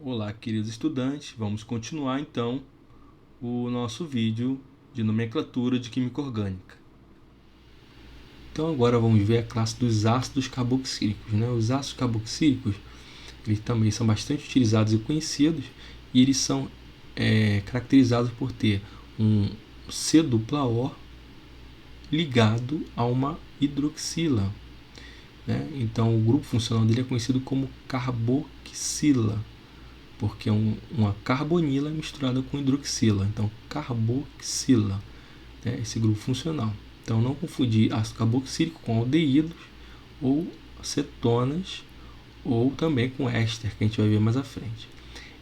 Olá, queridos estudantes, vamos continuar então o nosso vídeo de nomenclatura de química orgânica. Então agora vamos ver a classe dos ácidos carboxílicos, né? Os ácidos carboxílicos eles também são bastante utilizados e conhecidos, e eles são caracterizados por ter um C-O ligado a uma hidroxila, né? Então o grupo funcional dele é conhecido como carboxila, porque é uma carbonila misturada com hidroxila. Então, carboxila, né, esse grupo funcional. Então, não confundir ácido carboxílico com aldeídos ou cetonas, ou também com éster, que a gente vai ver mais à frente.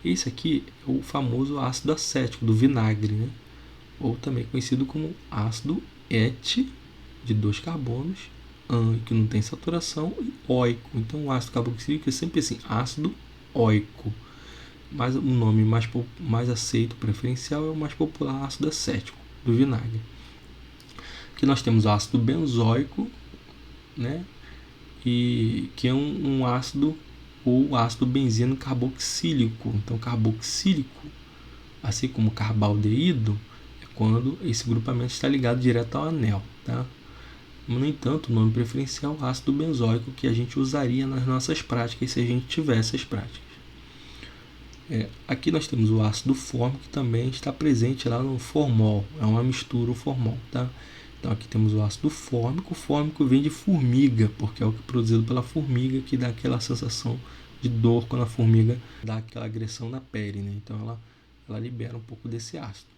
Esse aqui é o famoso ácido acético do vinagre, né? Ou também conhecido como ácido et, de 2 carbonos, que não tem saturação, e oico. Então, o ácido carboxílico é sempre assim, ácido oico. Mas o nome mais aceito, preferencial, é o mais popular, ácido acético, do vinagre. Aqui nós temos o ácido benzoico, né? E que é um ácido, ou ácido benzeno carboxílico. Então, carboxílico, assim como carbaldeído, é quando esse grupamento está ligado direto ao anel, tá? No entanto, o nome preferencial é o ácido benzoico, que a gente usaria nas nossas práticas se a gente tivesse as práticas. Aqui nós temos o ácido fórmico, que também está presente lá no formol, é uma mistura, o formol, tá? Então aqui temos o ácido fórmico. O fórmico vem de formiga, porque é o que é produzido pela formiga, que dá aquela sensação de dor quando a formiga dá aquela agressão na pele, né? Então ela libera um pouco desse ácido.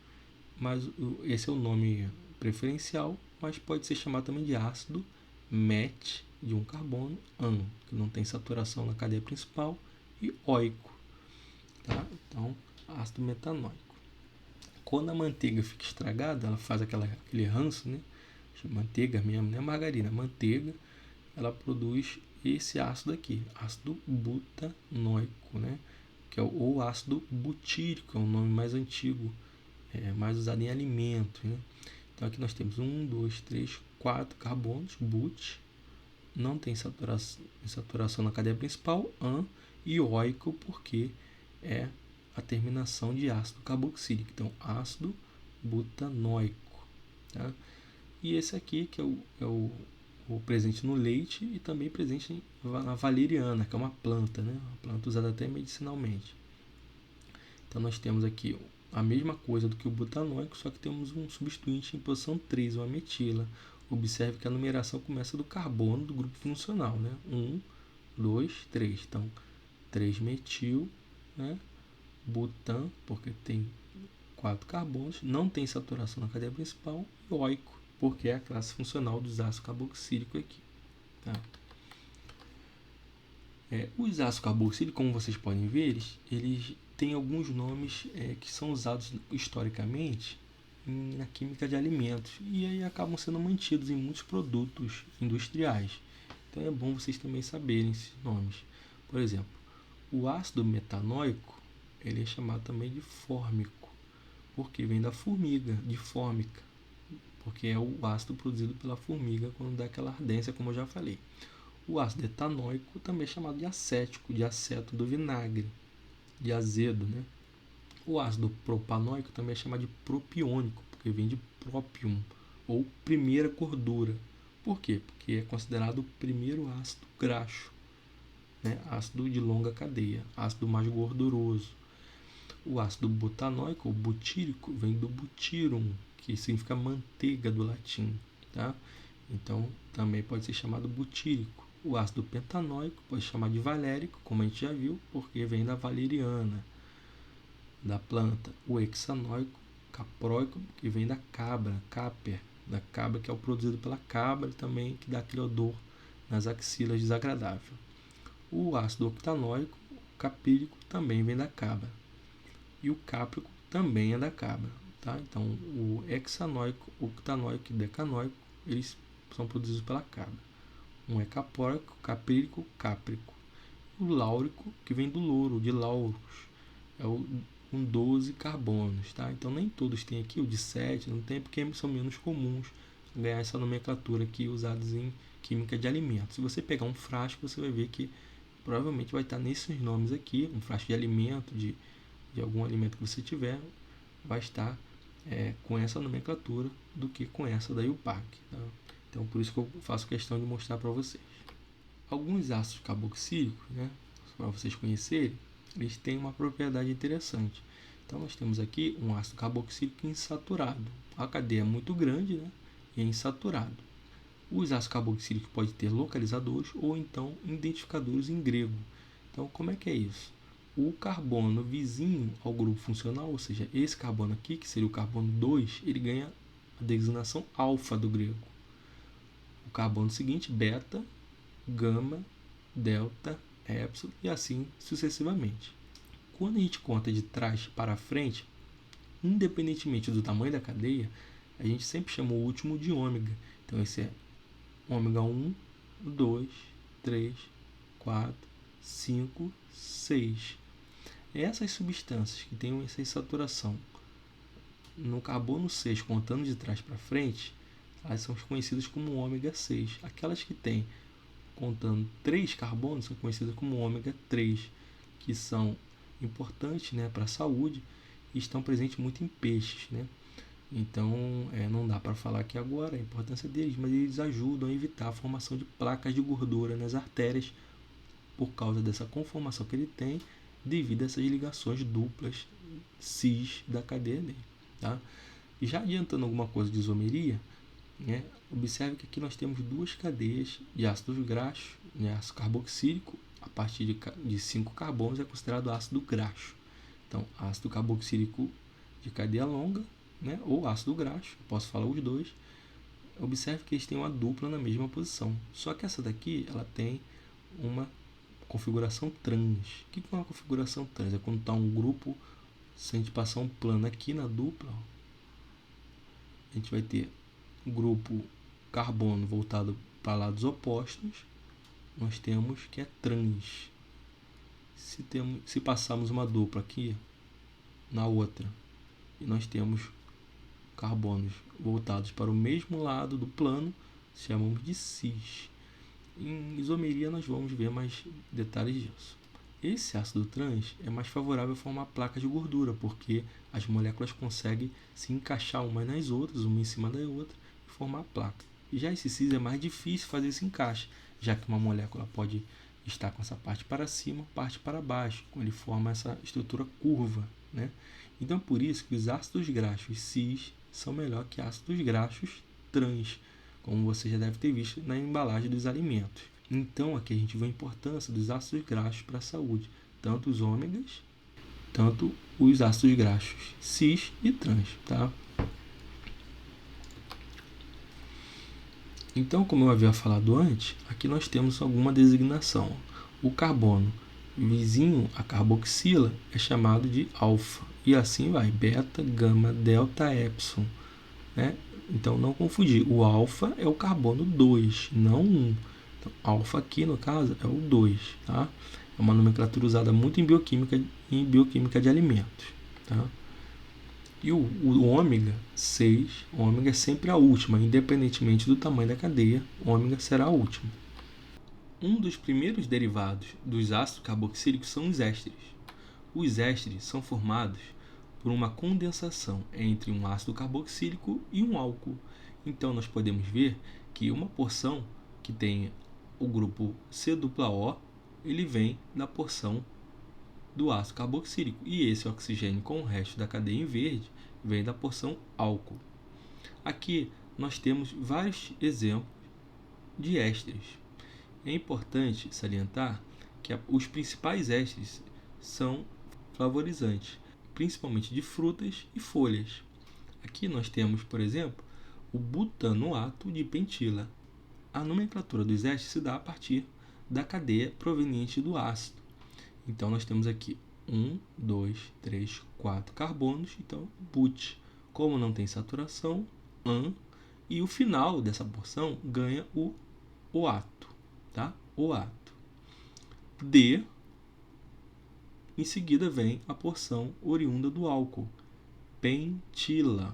Mas esse é o nome preferencial, mas pode ser chamado também de ácido MET, de um carbono, que não tem saturação na cadeia principal, e oico. Tá? Então, ácido metanóico. Quando a manteiga fica estragada, ela faz aquele ranço, né? Manteiga mesmo, não é margarina, manteiga, ela produz esse ácido aqui, ácido butanóico, né? Que é ou ácido butírico, é um nome mais antigo, mais usado em alimentos, né? Então aqui nós temos 1, 2, 3, 4 carbonos, but, não tem saturação na cadeia principal, e oico, porque é a terminação de ácido carboxílico. Então, ácido butanóico. Tá? E esse aqui, que é o presente no leite e também presente na valeriana, que é uma planta, né? Uma planta usada até medicinalmente. Então, nós temos aqui a mesma coisa do que o butanóico, só que temos um substituinte em posição 3, uma metila. Observe que a numeração começa do carbono do grupo funcional, né? 1, 2, 3. Então, 3-metil, né? Butan, porque tem 4 carbonos, não tem saturação na cadeia principal, e oico, porque é a classe funcional dos ácidos carboxílicos aqui. Tá? Os ácidos carboxílicos, como vocês podem ver, eles têm alguns nomes que são usados historicamente na química de alimentos, e aí acabam sendo mantidos em muitos produtos industriais. Então é bom vocês também saberem esses nomes. Por exemplo, o ácido metanóico ele é chamado também de fórmico, porque vem da formiga, de fórmica, porque é o ácido produzido pela formiga quando dá aquela ardência, como eu já falei. O ácido etanóico também é chamado de acético, de aceto do vinagre, de azedo, né? O ácido propanóico também é chamado de propiônico, porque vem de própium, ou primeira gordura. Por quê? Porque é considerado o primeiro ácido graxo, né? Ácido de longa cadeia, ácido mais gorduroso. O ácido butanóico, ou butírico, vem do butyrum, que significa manteiga do latim, tá? Então, também pode ser chamado butírico. O ácido pentanóico pode ser chamado de valérico, como a gente já viu, porque vem da valeriana, da planta. O hexanóico, capróico, que vem da cabra, caper, da cabra, que é o produzido pela cabra, também que dá aquele odor nas axilas desagradável. O ácido octanóico, capírico, também vem da cabra. E o cáprico também é da cabra. Tá? Então, o hexanóico, octanóico e decanoico, eles são produzidos pela cabra. Um é capórico, caprírico, cáprico. O láurico, que vem do louro, de lauros, é o com 12 carbonos. Tá? Então, nem todos têm aqui, o de 7 não tem, porque são menos comuns ganhar essa nomenclatura aqui usados em química de alimentos. Se você pegar um frasco, você vai ver que provavelmente vai estar nesses nomes aqui. Um frasco de alimento, de algum alimento que você tiver, vai estar com essa nomenclatura do que com essa da IUPAC. Tá? Então, por isso que eu faço questão de mostrar para vocês. Alguns ácidos carboxílicos, né, para vocês conhecerem, eles têm uma propriedade interessante. Então, nós temos aqui um ácido carboxílico insaturado. A cadeia é muito grande, né, e é insaturado. Os ácidos carboxílicos podem ter localizadores ou então identificadores em grego. Então, como é que é isso? O carbono vizinho ao grupo funcional, ou seja, esse carbono aqui, que seria o carbono 2, ele ganha a designação alfa do grego. O carbono seguinte, beta, gama, delta, epsilon e assim sucessivamente. Quando a gente conta de trás para frente, independentemente do tamanho da cadeia, a gente sempre chama o último de ômega. Então, esse é ômega 1, 2, 3, 4, 5, 6. Essas substâncias que têm essa insaturação no carbono 6, contando de trás para frente, elas são conhecidas como ômega 6. Aquelas que têm, contando 3 carbonos, são conhecidas como ômega 3, que são importantes, né, para a saúde e estão presentes muito em peixes, né? Então, não dá para falar aqui agora a importância deles, mas eles ajudam a evitar a formação de placas de gordura nas artérias por causa dessa conformação que ele tem devido a essas ligações duplas cis da cadeia dele. Tá? E já adiantando alguma coisa de isomeria, né, observe que aqui nós temos duas cadeias de ácidos graxos, né, ácido carboxílico, a partir de 5 carbonos é considerado ácido graxo. Então, ácido carboxílico de cadeia longa, né, ou ácido graxo, posso falar os dois. Observe que eles têm uma dupla na mesma posição. Só que essa daqui, ela tem uma configuração trans. O que é uma configuração trans? É quando está um grupo, se a gente passar um plano aqui na dupla, ó, a gente vai ter um grupo carbono voltado para lados opostos, nós temos que é trans. Se passarmos uma dupla aqui na outra, e nós temos carbonos voltados para o mesmo lado do plano, chamamos de cis. Em isomeria nós vamos ver mais detalhes disso. Esse ácido trans é mais favorável a formar placas de gordura, porque as moléculas conseguem se encaixar umas nas outras, uma em cima da outra, e formar a placa. Já esse cis é mais difícil fazer esse encaixe, já que uma molécula pode estar com essa parte para cima, parte para baixo, quando ele forma essa estrutura curva, né? Então, por isso que os ácidos graxos cis são melhor que ácidos graxos trans, como você já deve ter visto na embalagem dos alimentos. Então, aqui a gente vê a importância dos ácidos graxos para a saúde, tanto os ômegas, tanto os ácidos graxos cis e trans, tá? Então, como eu havia falado antes, aqui nós temos alguma designação. O carbono vizinho à carboxila é chamado de alfa, e assim vai, beta, gama, delta, epsilon, né? Então, não confundir, o alfa é o carbono 2, não 1. Então, alfa aqui, no caso, é o 2, tá? É uma nomenclatura usada muito em bioquímica de alimentos, tá? E o ômega 6, ômega é sempre a última, independentemente do tamanho da cadeia, ômega será a última. Um dos primeiros derivados dos ácidos carboxílicos são os ésteres. Os ésteres são formados por uma condensação entre um ácido carboxílico e um álcool. Então, nós podemos ver que uma porção que tem o grupo C-O, ele vem da porção do ácido carboxílico. E esse oxigênio com o resto da cadeia em verde vem da porção álcool. Aqui nós temos vários exemplos de ésteres. É importante salientar que os principais ésteres são flavorizantes, principalmente de frutas e folhas. Aqui nós temos, por exemplo, o butanoato de pentila. A nomenclatura dos ésteres se dá a partir da cadeia proveniente do ácido. Então, nós temos aqui 1, 2, 3, 4 carbonos, então but. Como não tem saturação, e o final dessa porção ganha o oato, tá? Oato. D, em seguida vem a porção oriunda do álcool, pentila,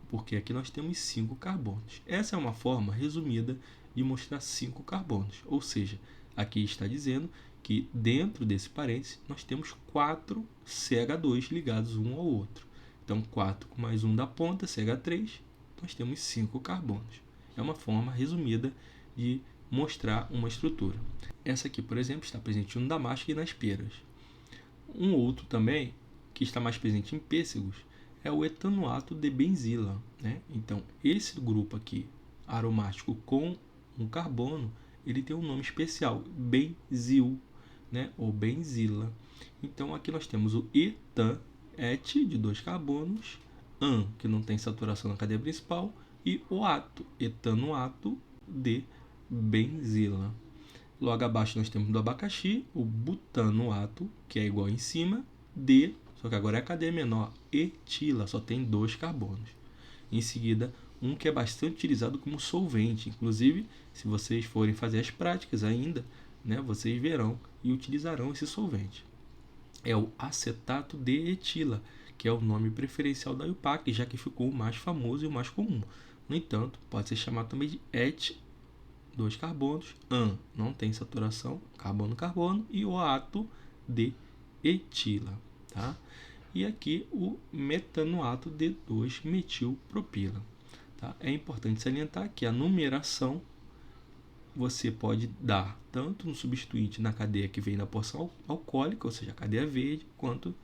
porque aqui nós temos 5 carbonos. Essa é uma forma resumida de mostrar 5 carbonos, ou seja, Aqui está dizendo que dentro desse parênteses nós temos 4 CH2 ligados um ao outro. Então, 4 mais 1 da ponta, CH3, nós temos 5 carbonos. É uma forma resumida de mostrar uma estrutura. Essa aqui, por exemplo, está presente no damasco e nas peras. Um outro também, que está mais presente em pêssegos, é o etanoato de benzila, né? Então, esse grupo aqui, aromático com um carbono, ele tem um nome especial, benzil, né? Ou benzila. Então, aqui nós temos o etan, et, de 2 carbonos, an, que não tem saturação na cadeia principal, e o ato, etanoato de benzila. Logo abaixo nós temos do abacaxi o butanoato, que é igual em cima, de, só que agora é a cadeia menor, etila, só tem 2 carbonos. Em seguida, um que é bastante utilizado como solvente. Inclusive, se vocês forem fazer as práticas ainda, né, vocês verão e utilizarão esse solvente. É o acetato de etila, que é o nome preferencial da IUPAC, já que ficou o mais famoso e o mais comum. No entanto, pode ser chamado também de et, 2 carbonos, an, não tem saturação, carbono-carbono, e o ato de etila. Tá? E aqui o metanoato de 2-metilpropila. Tá? É importante salientar que a numeração você pode dar tanto no substituinte na cadeia que vem da porção alcoólica, ou seja, a cadeia verde, quanto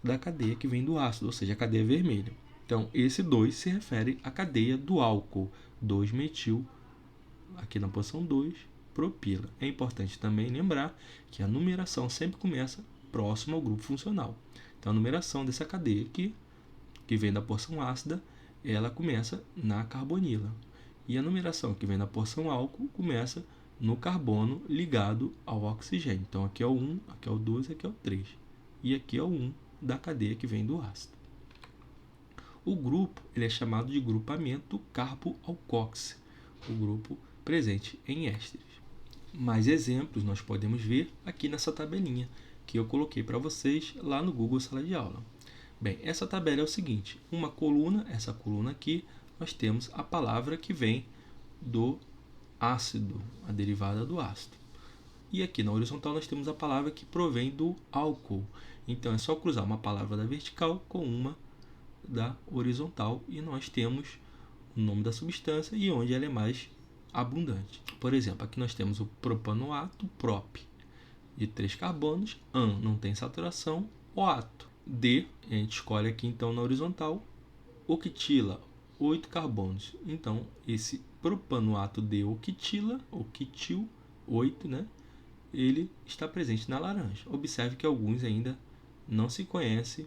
da cadeia que vem do ácido, ou seja, a cadeia vermelha. Então, esse 2 se refere à cadeia do álcool, 2-metil, aqui na posição 2, propila. É importante também lembrar que a numeração sempre começa próximo ao grupo funcional. Então, a numeração dessa cadeia aqui, que vem da porção ácida, ela começa na carbonila. E a numeração que vem da porção álcool começa no carbono ligado ao oxigênio. Então, aqui é o 1, aqui é o 2, aqui é o 3. E aqui é o 1 da cadeia que vem do ácido. O grupo ele é chamado de grupamento carboalcóxico, o grupo presente em ésteres. Mais exemplos nós podemos ver aqui nessa tabelinha que eu coloquei para vocês lá no Google Sala de Aula. Bem, essa tabela é o seguinte, uma coluna, essa coluna aqui, nós temos a palavra que vem do ácido, a derivada do ácido. E aqui na horizontal nós temos a palavra que provém do álcool. Então é só cruzar uma palavra da vertical com uma da horizontal e nós temos o nome da substância e onde ela é mais abundante. Por exemplo, aqui nós temos o propanoato, prop, de 3 carbonos, an, não tem saturação, oato, D, a gente escolhe aqui então na horizontal, octila, 8 carbonos. Então, esse propanoato de octila, octil, 8, né? Ele está presente na laranja. Observe que alguns ainda não se conhece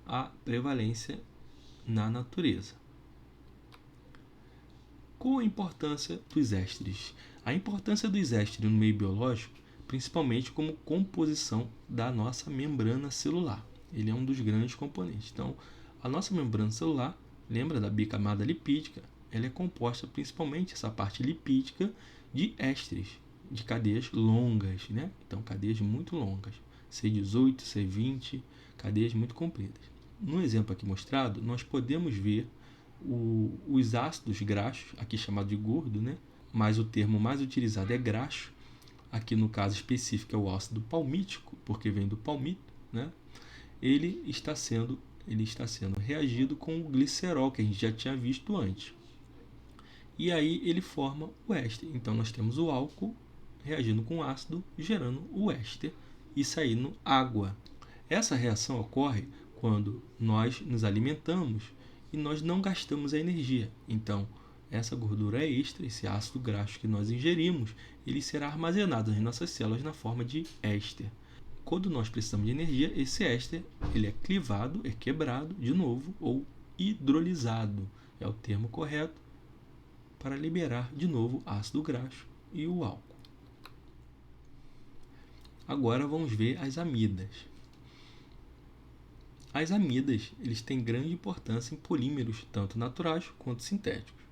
a prevalência na natureza. Qual a importância dos ésteres? A importância dos ésteres no meio biológico, principalmente como composição da nossa membrana celular. Ele é um dos grandes componentes. Então, a nossa membrana celular, lembra da bicamada lipídica? Ela é composta principalmente, essa parte lipídica, de ésteres, de cadeias longas, né? Então, cadeias muito longas, C18, C20, cadeias muito compridas. No exemplo aqui mostrado, nós podemos ver os ácidos graxos, aqui chamado de gordo, né? Mas o termo mais utilizado é graxo. Aqui no caso específico é o ácido palmítico, porque vem do palmito, né? Ele está sendo reagido com o glicerol, que a gente já tinha visto antes. E aí ele forma o éster. Então nós temos o álcool reagindo com o ácido, gerando o éster e saindo água. Essa reação ocorre quando nós nos alimentamos e nós não gastamos a energia. Então, essa gordura extra, esse ácido graxo que nós ingerimos, ele será armazenado nas nossas células na forma de éster. Quando nós precisamos de energia, esse éster ele é clivado, é quebrado de novo ou hidrolisado. É o termo correto para liberar de novo ácido graxo e o álcool. Agora vamos ver as amidas. As amidas eles têm grande importância em polímeros, tanto naturais quanto sintéticos.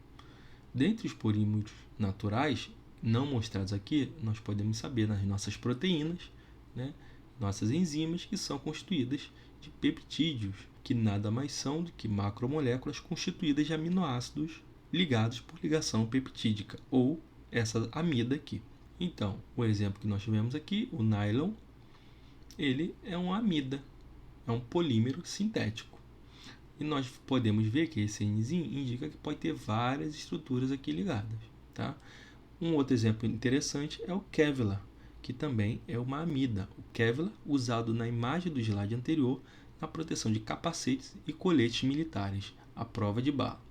Dentre os polímeros naturais, não mostrados aqui, nós podemos saber nas nossas proteínas, né, nossas enzimas, que são constituídas de peptídeos, que nada mais são do que macromoléculas constituídas de aminoácidos ligados por ligação peptídica, ou essa amida aqui. Então, o exemplo que nós tivemos aqui, o nylon, ele é uma amida, é um polímero sintético. E nós podemos ver que esse Nzinho indica que pode ter várias estruturas aqui ligadas. Tá? Um outro exemplo interessante é o Kevlar, que também é uma amida. O Kevlar, usado na imagem do slide anterior, na proteção de capacetes e coletes militares, à prova de bala.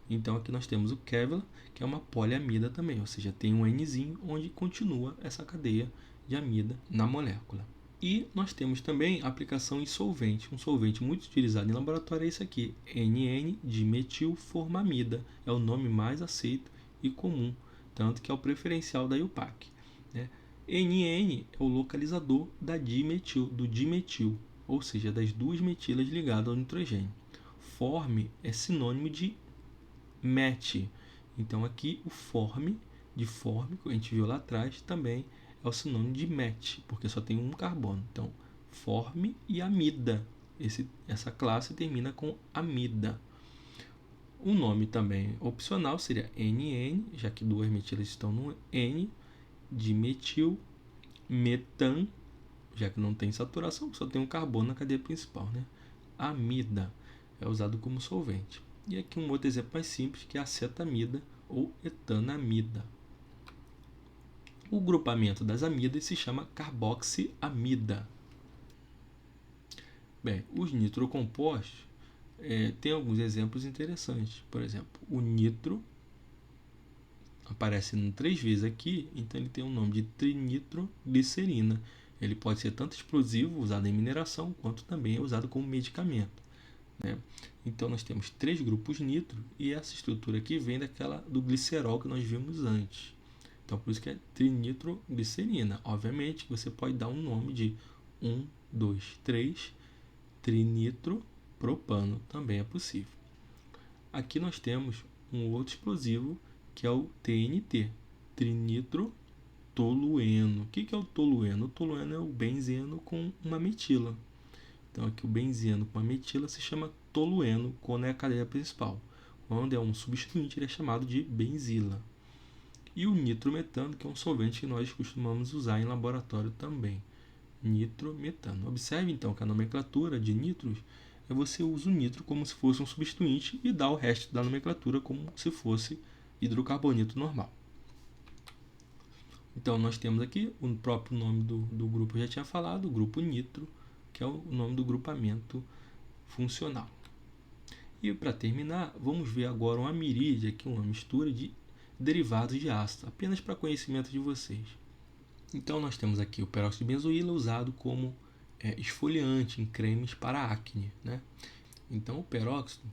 Então aqui nós temos o Kevlar, que é uma poliamida também, ou seja, tem um Nzinho onde continua essa cadeia de amida na molécula. E nós temos também a aplicação em solvente. Um solvente muito utilizado em laboratório é esse aqui, NN-dimetilformamida. É o nome mais aceito e comum, tanto que é o preferencial da IUPAC. Né? NN é o localizador do dimetil, ou seja, das duas metilas ligadas ao nitrogênio. Forme é sinônimo de met. Então aqui o forme, de forme, que a gente viu lá atrás, também é o sinônimo de met, porque só tem um carbono. Então, forme e amida. Essa classe termina com amida. O nome também opcional seria NN, já que duas metilas estão no N, dimetil, metan, já que não tem saturação, só tem um carbono na cadeia principal. Né? Amida é usado como solvente. E aqui um outro exemplo mais simples, que é a acetamida ou etanamida. O grupamento das amidas se chama carboxiamida. Bem, os nitrocompostos tem alguns exemplos interessantes. Por exemplo, o nitro aparece 3 vezes aqui, então ele tem o nome de trinitroglicerina. Ele pode ser tanto explosivo, usado em mineração, quanto também é usado como medicamento. Né? Então nós temos 3 grupos nitro e essa estrutura aqui vem do glicerol que nós vimos antes. Então por isso que é trinitroglicerina. Obviamente você pode dar um nome de 1, 2, 3 trinitropropano, também é possível. Aqui nós temos um outro explosivo que é o TNT, trinitrotolueno. O que é o tolueno? O tolueno é o benzeno com uma metila. Então aqui o benzeno com a metila se chama tolueno quando é a cadeia principal. Quando é um substituinte, ele é chamado de benzila. E o nitrometano, que é um solvente que nós costumamos usar em laboratório também. Nitrometano. Observe então que a nomenclatura de nitros você usa o nitro como se fosse um substituinte e dá o resto da nomenclatura como se fosse hidrocarboneto normal. Então nós temos aqui o próprio nome do grupo, eu já tinha falado, o grupo nitro, que é o nome do grupamento funcional. E para terminar, vamos ver agora uma miríade, aqui uma mistura de derivados de ácido, apenas para conhecimento de vocês. Então nós temos aqui o peróxido de benzoíla usado como esfoliante em cremes para acne. Né? Então o peróxido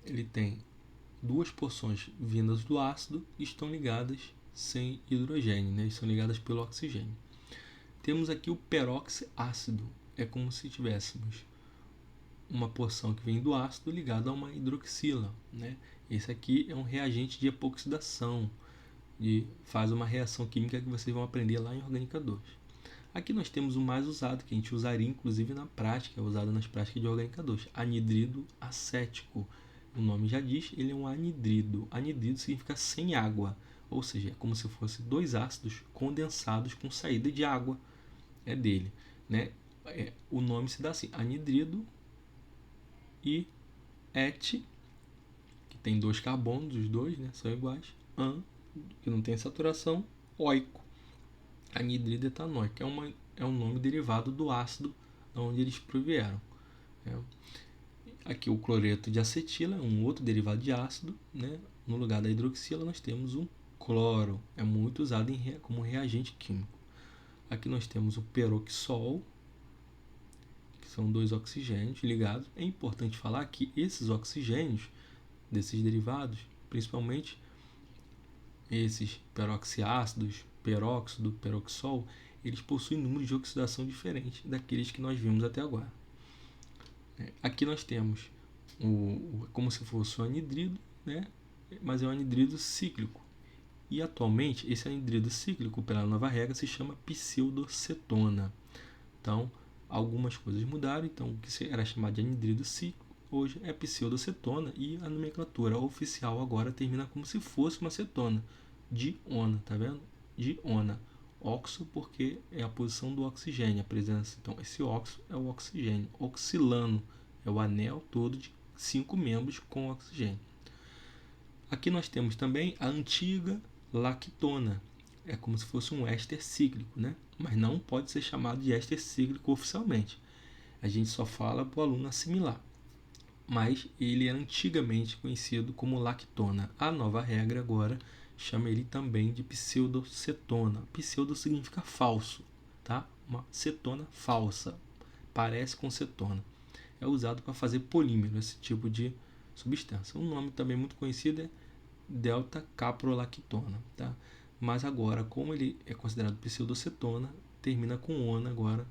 ele tem 2 porções vindas do ácido e estão ligadas sem hidrogênio, né? Estão ligadas pelo oxigênio. Temos aqui o peróxiácido, é como se tivéssemos uma porção que vem do ácido ligada a uma hidroxila. Né? Esse aqui é um reagente de epoxidação, e faz uma reação química que vocês vão aprender lá em Orgânica 2. Aqui nós temos o mais usado, que a gente usaria inclusive na prática, é usado nas práticas de Orgânica 2, anidrido acético. O nome já diz, ele é um anidrido. Anidrido significa sem água, ou seja, é como se fosse 2 ácidos condensados com saída de água. É dele. Né? O nome se dá assim, anidrido e et, que tem 2 carbonos, os dois né, são iguais, que não tem saturação, oico, anidrido etanóico, é um nome derivado do ácido de onde eles provieram. Né? Aqui o cloreto de acetila, um outro derivado de ácido, né? No lugar da hidroxila nós temos o cloro, é muito usado como reagente químico. Aqui nós temos o peroxol, que são 2 oxigênios ligados. É importante falar que esses oxigênios desses derivados, principalmente esses peroxiácidos, peróxido, peroxol, eles possuem números de oxidação diferentes daqueles que nós vimos até agora. Aqui nós temos como se fosse um anidrido, né? Mas é um anidrido cíclico. E atualmente esse anidrido cíclico, pela nova regra, se chama pseudocetona. Então, algumas coisas mudaram. Então, o que era chamado de anidrido cíclico, hoje é pseudocetona e a nomenclatura oficial agora termina como se fosse uma cetona. Diona, tá vendo? Diona. Oxo porque é a posição do oxigênio, a presença. Então, esse oxo é o oxigênio. Oxilano é o anel todo de 5 membros com oxigênio. Aqui nós temos também a antiga lactona. É como se fosse um éster cíclico, né? Mas não pode ser chamado de éster cíclico oficialmente. A gente só fala para o aluno assimilar. Mas ele era antigamente conhecido como lactona. A nova regra agora chama ele também de pseudocetona. Pseudo significa falso, tá? Uma cetona falsa, parece com cetona. É usado para fazer polímero, esse tipo de substância. Um nome também muito conhecido é delta-caprolactona, tá? Mas agora, como ele é considerado pseudocetona, termina com ona agora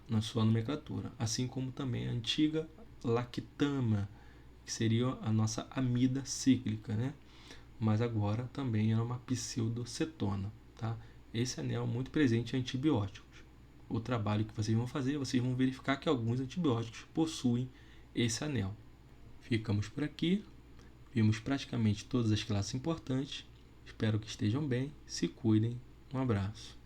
na sua nomenclatura. Assim como também a antiga lactama, que seria a nossa amida cíclica, né? Mas agora também é uma pseudocetona, tá? Esse anel é muito presente em antibióticos. O trabalho que vocês vão fazer, vocês vão verificar que alguns antibióticos possuem esse anel. Ficamos por aqui. Vimos praticamente todas as classes importantes. Espero que estejam bem. Se cuidem. Um abraço.